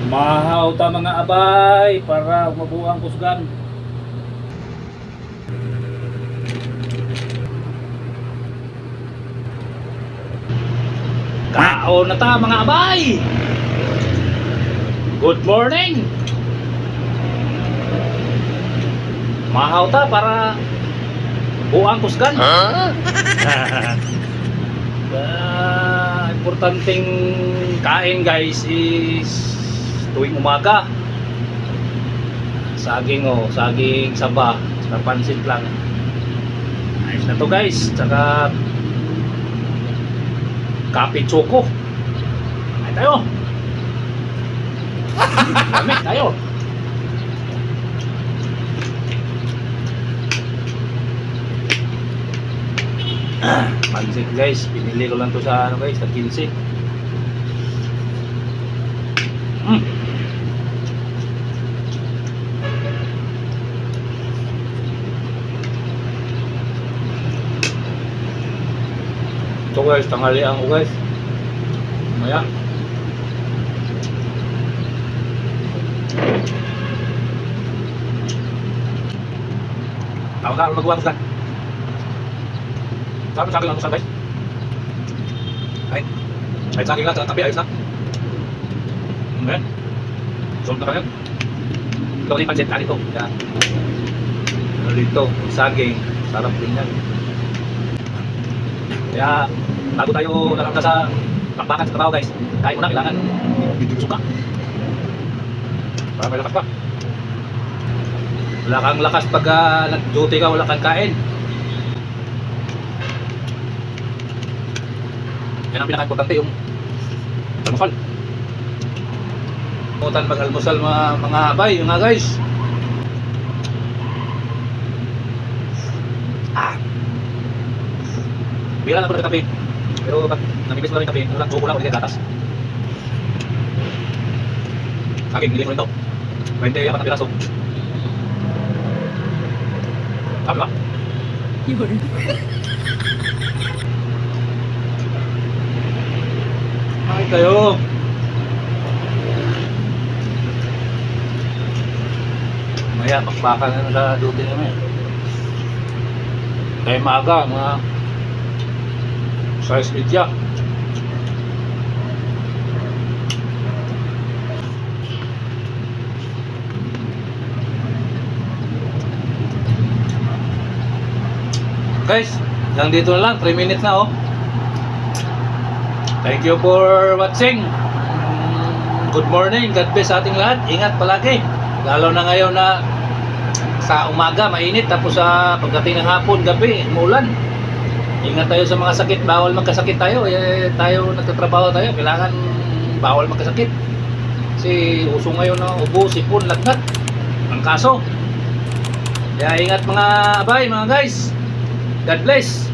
Mahaw ta mga abay para mabuang kusgan. Kaon na ta mga abay. Good morning. Mahaw ta para buang kusgan. Importanteng kain guys is tuwing umaga. Saging saging saba, saka pansit lang. Ayos na to guys, saka kape choco. Ay tayo. Kami tayo. Pansit guys, pinili ko lang to sa ano guys, sa 15. Ito guys, tanghalian ko guys. Maya. Tawag ka, magawa ka. Sabi sa akin lang guys. Ay sa akin lang, tapi ayos na. Okay. Solve na kaya. Ito yung pancit ka dito. Yan. Dito, saging. Sarap din yan. Kaya bago tayo naramda sa bakbakan sa trabaho guys, kain muna, kailangan suka para may lakas pa. Wala kang lakas pag nag-duty ka, wala kang kain. Yan ang pinaka-importante, yung almusal. Mutan mag-almusal mga abay, mga guys. Bila na ako ng kape. Pero pag namibis ko na rin kape, walang suko lang o hindi gatas. Saging, nilin ko rin ito. 20 apat na piraso. Sabi ba? Yun. Ay kayo. Maya, pakbakan na sa duty namin. Kaya maaga, mga size media. Guys, hanggang dito na lang, 3 minutes na Thank you for watching. Good morning, God bless sa ating lahat. Ingat palagi. Lalo na ngayon na sa umaga mainit, tapos sa pagdating ng hapon, gabi, umulan. Ingat tayo sa mga sakit, bawal magkasakit tayo. Tayo nagtatrabaho tayo, kailangan bawal magkasakit. Kasi uso ngayon na ubo, sipon, lagnat ang kaso. Kaya ingat mga abay, mga guys. God bless.